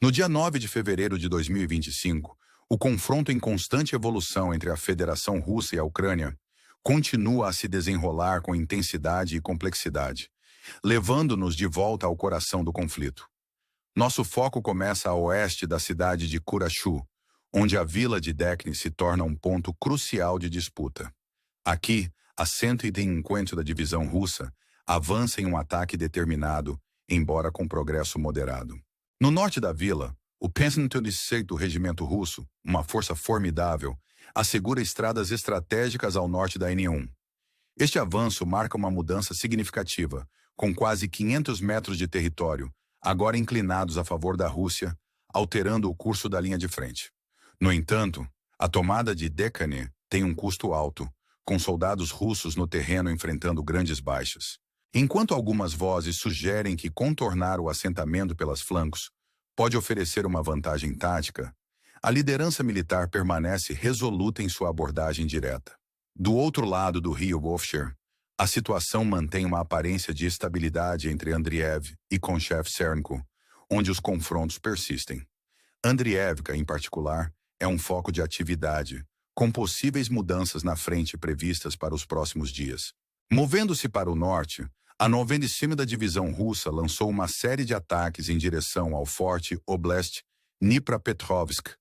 No dia 9 de fevereiro de 2025, o confronto em constante evolução entre a Federação Russa e a Ucrânia continua a se desenrolar com intensidade e complexidade, levando-nos de volta ao coração do conflito. Nosso foco começa a oeste da cidade de Kurashu, onde a vila de Dekni se torna um ponto crucial de disputa. Aqui, a 150 da divisão russa avança em um ataque determinado, embora com progresso moderado. No norte da vila, o 116º do Regimento Russo, uma força formidável, assegura estradas estratégicas ao norte da N1. Este avanço marca uma mudança significativa, com quase 500 metros de território, agora inclinados a favor da Rússia, alterando o curso da linha de frente. No entanto, a tomada de Dekani tem um custo alto, com soldados russos no terreno enfrentando grandes baixas. Enquanto algumas vozes sugerem que contornar o assentamento pelos flancos pode oferecer uma vantagem tática, a liderança militar permanece resoluta em sua abordagem direta. Do outro lado do rio Wolfshire, a situação mantém uma aparência de estabilidade entre Andriiv e Konchev-Cernku, onde os confrontos persistem. Andriivka, em particular, é um foco de atividade, com possíveis mudanças na frente previstas para os próximos dias. Movendo-se para o norte, a 95ª da Divisão Russa lançou uma série de ataques em direção ao forte Oblast Dnipropetrovsk,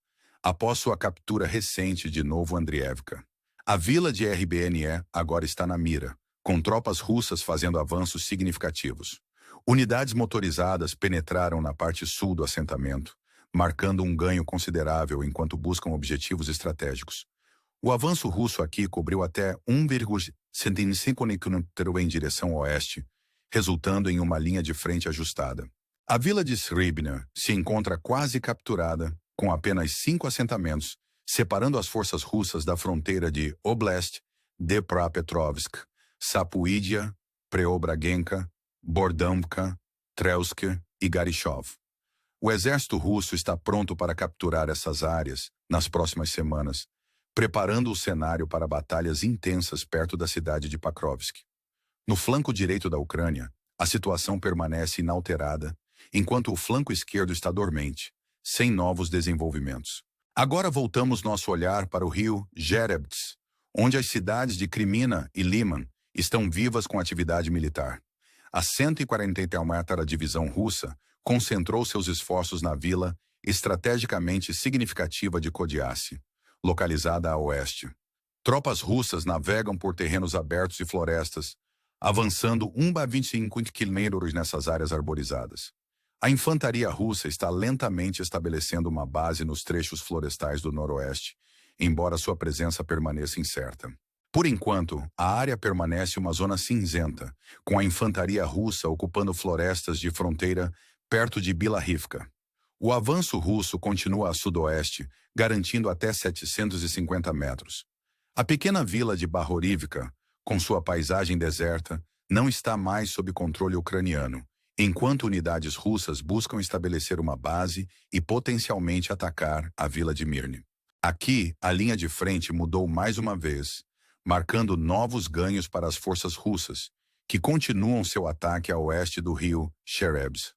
após sua captura recente de Novo Andriivka. A vila de RBNE agora está na mira, com tropas russas fazendo avanços significativos. Unidades motorizadas penetraram na parte sul do assentamento, marcando um ganho considerável enquanto buscam objetivos estratégicos. O avanço russo aqui cobriu até 1,75 km em direção oeste, resultando em uma linha de frente ajustada. A vila de Sribna se encontra quase capturada, com apenas 5 assentamentos, separando as forças russas da fronteira de Oblast Dnipropetrovsk, Sapuídia, Preobragenka, Bordamka, Trelsk e Garishov. O exército russo está pronto para capturar essas áreas nas próximas semanas, preparando o cenário para batalhas intensas perto da cidade de Pakrovsk. No flanco direito da Ucrânia, a situação permanece inalterada, enquanto o flanco esquerdo está dormente, sem novos desenvolvimentos. Agora voltamos nosso olhar para o rio Jerebts, onde as cidades de Krimina e Liman estão vivas com atividade militar. A 141ª da Divisão Russa concentrou seus esforços na vila estrategicamente significativa de Kodiasse, localizada a oeste. Tropas russas navegam por terrenos abertos e florestas, avançando 1,25 km nessas áreas arborizadas. A infantaria russa está lentamente estabelecendo uma base nos trechos florestais do noroeste, embora sua presença permaneça incerta. Por enquanto, a área permanece uma zona cinzenta, com a infantaria russa ocupando florestas de fronteira perto de Bilarivka. O avanço russo continua a sudoeste, garantindo até 750 metros. A pequena vila de Bahorivka, com sua paisagem deserta, não está mais sob controle ucraniano, enquanto unidades russas buscam estabelecer uma base e potencialmente atacar a vila de Mirny. Aqui, a linha de frente mudou mais uma vez, marcando novos ganhos para as forças russas, que continuam seu ataque a oeste do rio Sherebs.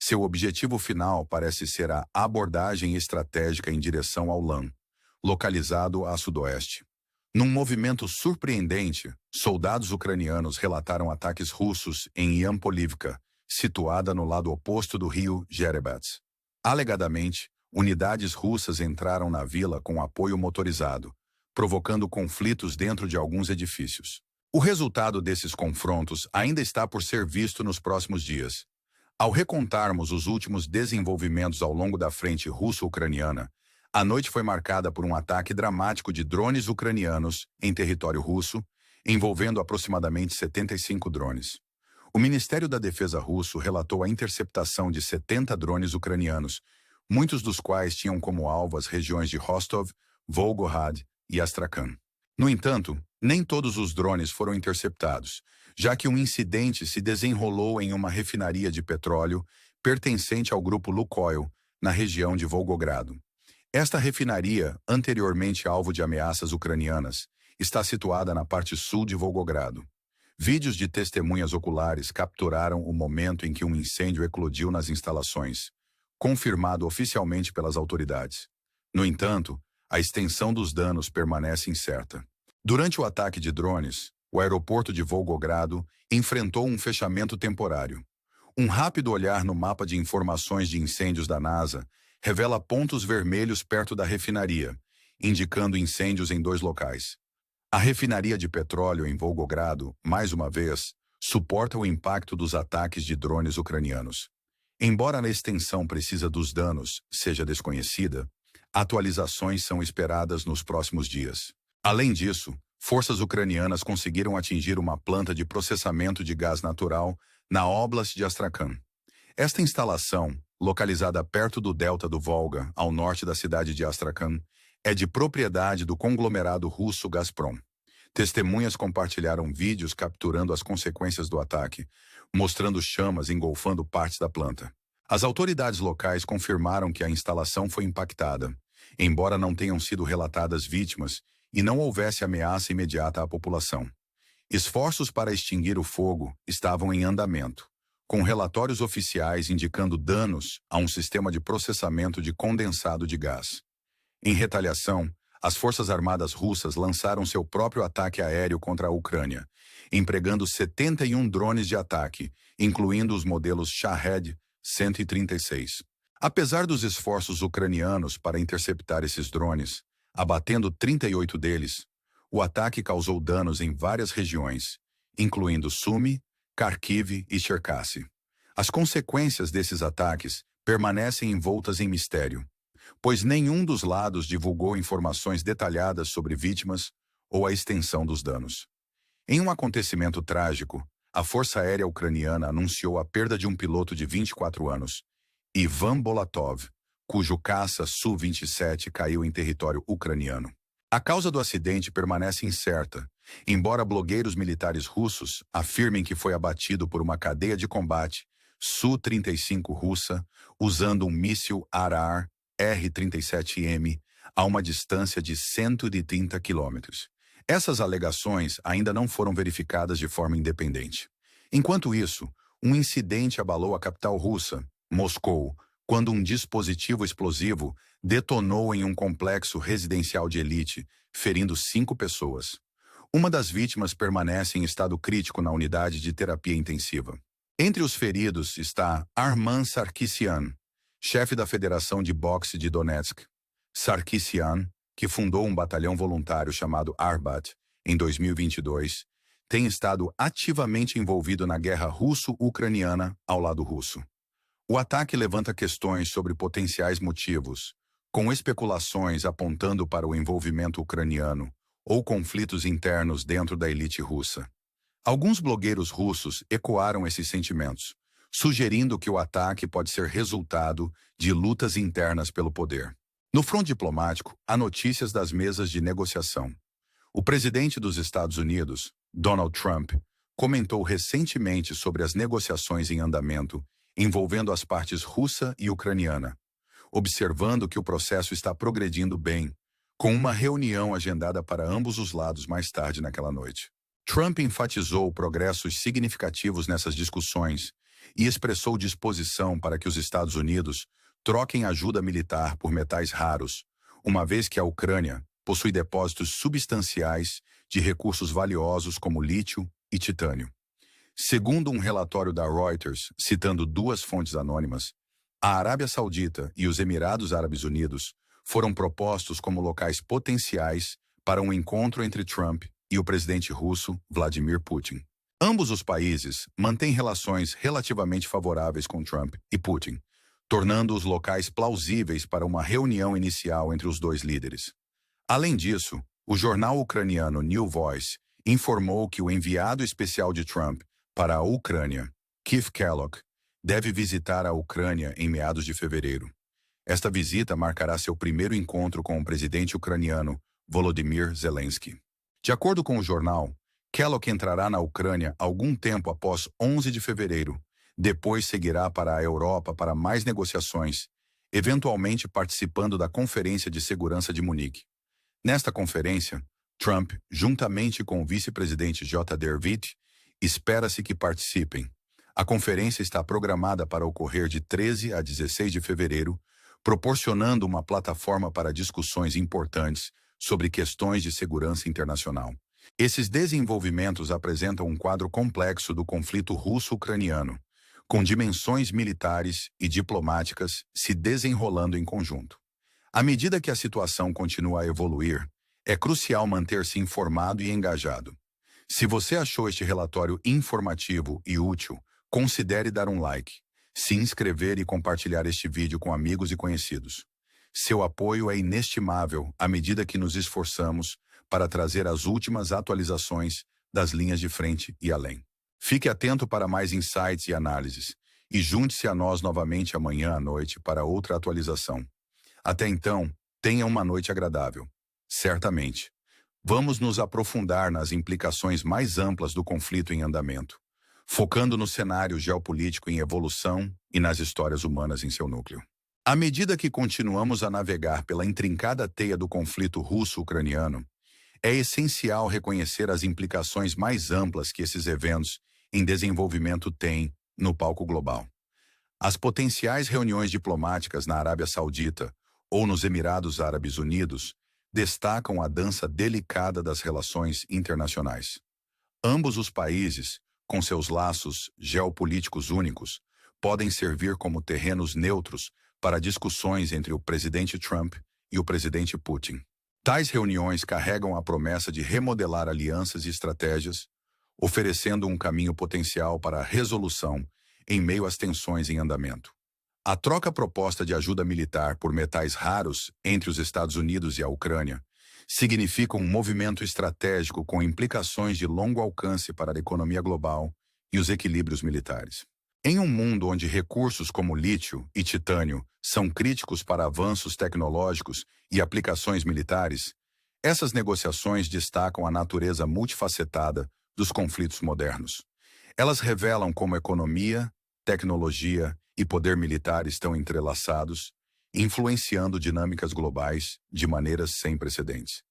Seu objetivo final parece ser a abordagem estratégica em direção ao Lan, localizado a sudoeste. Num movimento surpreendente, soldados ucranianos relataram ataques russos em Yampolivka, situada no lado oposto do rio Jerebats. Alegadamente, unidades russas entraram na vila com apoio motorizado, provocando conflitos dentro de alguns edifícios. O resultado desses confrontos ainda está por ser visto nos próximos dias. Ao recontarmos os últimos desenvolvimentos ao longo da frente russo-ucraniana, a noite foi marcada por um ataque dramático de drones ucranianos em território russo, envolvendo aproximadamente 75 drones. O Ministério da Defesa russo relatou a interceptação de 70 drones ucranianos, muitos dos quais tinham como alvo as regiões de Rostov, Volgograd e Astrakhan. No entanto, nem todos os drones foram interceptados, já que um incidente se desenrolou em uma refinaria de petróleo pertencente ao grupo Lukoil, na região de Volgogrado. Esta refinaria, anteriormente alvo de ameaças ucranianas, está situada na parte sul de Volgogrado. Vídeos de testemunhas oculares capturaram o momento em que um incêndio eclodiu nas instalações, confirmado oficialmente pelas autoridades. No entanto, a extensão dos danos permanece incerta. Durante o ataque de drones, o aeroporto de Volgogrado enfrentou um fechamento temporário. Um rápido olhar no mapa de informações de incêndios da NASA revela pontos vermelhos perto da refinaria, indicando incêndios em 2 locais. A refinaria de petróleo em Volgogrado, mais uma vez, suporta o impacto dos ataques de drones ucranianos. Embora a extensão precisa dos danos seja desconhecida, atualizações são esperadas nos próximos dias. Além disso, forças ucranianas conseguiram atingir uma planta de processamento de gás natural na Oblast de Astrakhan. Esta instalação, localizada perto do delta do Volga, ao norte da cidade de Astrakhan, é de propriedade do conglomerado russo Gazprom. Testemunhas compartilharam vídeos capturando as consequências do ataque, mostrando chamas engolfando partes da planta. As autoridades locais confirmaram que a instalação foi impactada, embora não tenham sido relatadas vítimas e não houvesse ameaça imediata à população. Esforços para extinguir o fogo estavam em andamento, com relatórios oficiais indicando danos a um sistema de processamento de condensado de gás. Em retaliação, as Forças Armadas russas lançaram seu próprio ataque aéreo contra a Ucrânia, empregando 71 drones de ataque, incluindo os modelos Shahed 136. Apesar dos esforços ucranianos para interceptar esses drones, abatendo 38 deles, o ataque causou danos em várias regiões, incluindo Sumy, Kharkiv e Cherkasy. As consequências desses ataques permanecem envoltas em mistério, pois nenhum dos lados divulgou informações detalhadas sobre vítimas ou a extensão dos danos. Em um acontecimento trágico, a Força Aérea Ucraniana anunciou a perda de um piloto de 24 anos, Ivan Bolatov, cujo caça Su-27 caiu em território ucraniano. A causa do acidente permanece incerta, embora blogueiros militares russos afirmem que foi abatido por uma cadeia de combate Su-35 russa usando um míssil Arar R-37M a uma distância de 130 quilômetros. Essas alegações ainda não foram verificadas de forma independente. Enquanto isso, um incidente abalou a capital russa, Moscou, quando um dispositivo explosivo detonou em um complexo residencial de elite, ferindo 5 pessoas. Uma das vítimas permanece em estado crítico na unidade de terapia intensiva. Entre os feridos está Arman Sarkisian, chefe da Federação de Boxe de Donetsk. Sarkisian, que fundou um batalhão voluntário chamado Arbat em 2022, tem estado ativamente envolvido na guerra russo-ucraniana ao lado russo. O ataque levanta questões sobre potenciais motivos, com especulações apontando para o envolvimento ucraniano ou conflitos internos dentro da elite russa. Alguns blogueiros russos ecoaram esses sentimentos, sugerindo que o ataque pode ser resultado de lutas internas pelo poder. No fronte diplomático, há notícias das mesas de negociação. O presidente dos Estados Unidos, Donald Trump, comentou recentemente sobre as negociações em andamento envolvendo as partes russa e ucraniana, observando que o processo está progredindo bem, com uma reunião agendada para ambos os lados mais tarde naquela noite. Trump enfatizou progressos significativos nessas discussões e expressou disposição para que os Estados Unidos troquem ajuda militar por metais raros, uma vez que a Ucrânia possui depósitos substanciais de recursos valiosos como lítio e titânio. Segundo um relatório da Reuters, citando 2 fontes anônimas, a Arábia Saudita e os Emirados Árabes Unidos foram propostos como locais potenciais para um encontro entre Trump e o presidente russo Vladimir Putin. Ambos os países mantêm relações relativamente favoráveis com Trump e Putin, tornando os locais plausíveis para uma reunião inicial entre os 2 líderes. Além disso, o jornal ucraniano New Voice informou que o enviado especial de Trump para a Ucrânia, Keith Kellogg, deve visitar a Ucrânia em meados de fevereiro. Esta visita marcará seu primeiro encontro com o presidente ucraniano Volodymyr Zelensky. De acordo com o jornal, Kellogg entrará na Ucrânia algum tempo após 11 de fevereiro, depois seguirá para a Europa para mais negociações, eventualmente participando da Conferência de Segurança de Munique. Nesta conferência, Trump, juntamente com o vice-presidente J.D. Vance, espera-se que participem, A conferência está programada para ocorrer de 13 a 16 de fevereiro, proporcionando uma plataforma para discussões importantes sobre questões de segurança internacional. Esses desenvolvimentos apresentam um quadro complexo do conflito russo-ucraniano, com dimensões militares e diplomáticas se desenrolando em conjunto. À medida que a situação continua a evoluir, é crucial manter-se informado e engajado. Se você achou este relatório informativo e útil, considere dar um like, se inscrever e compartilhar este vídeo com amigos e conhecidos. Seu apoio é inestimável à medida que nos esforçamos para trazer as últimas atualizações das linhas de frente e além. Fique atento para mais insights e análises, e junte-se a nós novamente amanhã à noite para outra atualização. Até então, tenha uma noite agradável. Certamente. Vamos nos aprofundar nas implicações mais amplas do conflito em andamento, focando no cenário geopolítico em evolução e nas histórias humanas em seu núcleo. À medida que continuamos a navegar pela intrincada teia do conflito russo-ucraniano, é essencial reconhecer as implicações mais amplas que esses eventos em desenvolvimento têm no palco global. As potenciais reuniões diplomáticas na Arábia Saudita ou nos Emirados Árabes Unidos destacam a dança delicada das relações internacionais. Ambos os países, com seus laços geopolíticos únicos, podem servir como terrenos neutros para discussões entre o presidente Trump e o presidente Putin. Tais reuniões carregam a promessa de remodelar alianças e estratégias, oferecendo um caminho potencial para a resolução em meio às tensões em andamento. A troca proposta de ajuda militar por metais raros entre os Estados Unidos e a Ucrânia significa um movimento estratégico com implicações de longo alcance para a economia global e os equilíbrios militares. Em um mundo onde recursos como lítio e titânio são críticos para avanços tecnológicos e aplicações militares, essas negociações destacam a natureza multifacetada dos conflitos modernos. Elas revelam como economia, tecnologia e poder militar estão entrelaçados, influenciando dinâmicas globais de maneiras sem precedentes.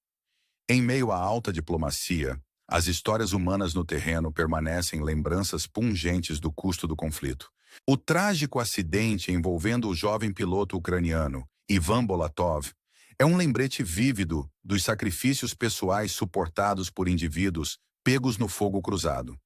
Em meio à alta diplomacia, as histórias humanas no terreno permanecem lembranças pungentes do custo do conflito. O trágico acidente envolvendo o jovem piloto ucraniano, Ivan Bolatov, é um lembrete vívido dos sacrifícios pessoais suportados por indivíduos pegos no fogo cruzado.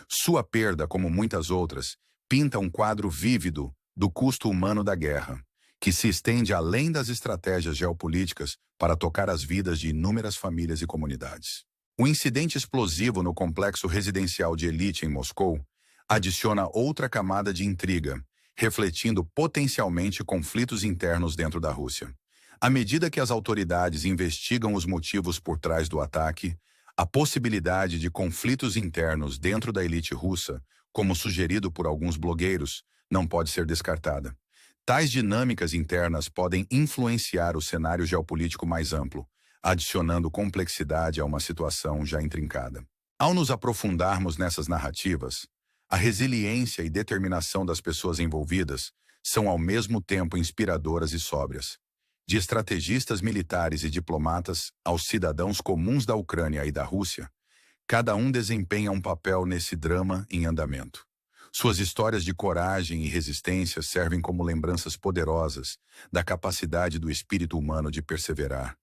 Sua perda, como muitas outras, pinta um quadro vívido do custo humano da guerra, que se estende além das estratégias geopolíticas para tocar as vidas de inúmeras famílias e comunidades. O incidente explosivo no complexo residencial de elite em Moscou adiciona outra camada de intriga, refletindo potencialmente conflitos internos dentro da Rússia. À medida que as autoridades investigam os motivos por trás do ataque, a possibilidade de conflitos internos dentro da elite russa, como sugerido por alguns blogueiros, não pode ser descartada. Tais dinâmicas internas podem influenciar o cenário geopolítico mais amplo, adicionando complexidade a uma situação já intrincada. Ao nos aprofundarmos nessas narrativas, a resiliência e determinação das pessoas envolvidas são ao mesmo tempo inspiradoras e sóbrias. De estrategistas militares e diplomatas aos cidadãos comuns da Ucrânia e da Rússia, cada um desempenha um papel nesse drama em andamento. Suas histórias de coragem e resistência servem como lembranças poderosas da capacidade do espírito humano de perseverar,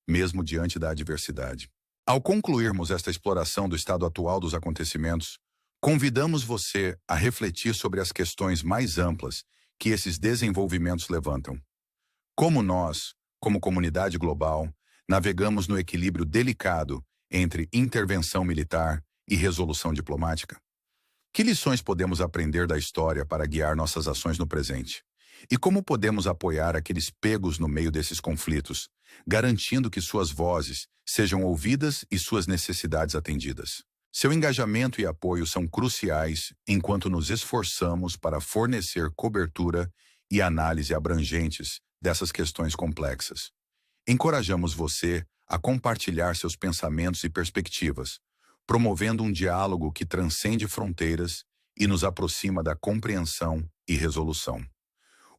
mesmo diante da adversidade. Ao concluirmos esta exploração do estado atual dos acontecimentos, convidamos você a refletir sobre as questões mais amplas que esses desenvolvimentos levantam. Como nós, como comunidade global, navegamos no equilíbrio delicado entre intervenção militar e resolução diplomática? Que lições podemos aprender da história para guiar nossas ações no presente? E como podemos apoiar aqueles pegos no meio desses conflitos, garantindo que suas vozes sejam ouvidas e suas necessidades atendidas? Seu engajamento e apoio são cruciais enquanto nos esforçamos para fornecer cobertura e análise abrangentes dessas questões complexas. Encorajamos você a compartilhar seus pensamentos e perspectivas, promovendo um diálogo que transcende fronteiras e nos aproxima da compreensão e resolução.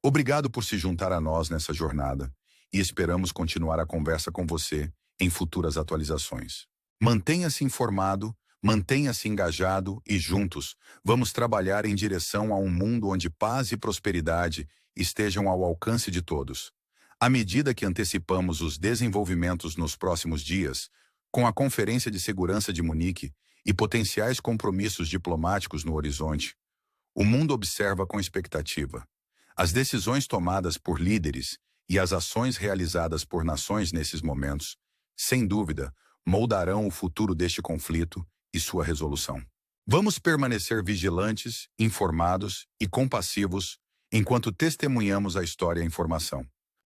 Obrigado por se juntar a nós nessa jornada e esperamos continuar a conversa com você em futuras atualizações. Mantenha-se informado Mantenha-se engajado e juntos, vamos trabalhar em direção a um mundo onde paz e prosperidade estejam ao alcance de todos. À medida que antecipamos os desenvolvimentos nos próximos dias, com a Conferência de Segurança de Munique e potenciais compromissos diplomáticos no horizonte, o mundo observa com expectativa. As decisões tomadas por líderes e as ações realizadas por nações nesses momentos, sem dúvida, moldarão o futuro deste conflito e sua resolução. Vamos permanecer vigilantes, informados e compassivos enquanto testemunhamos a história e a informação.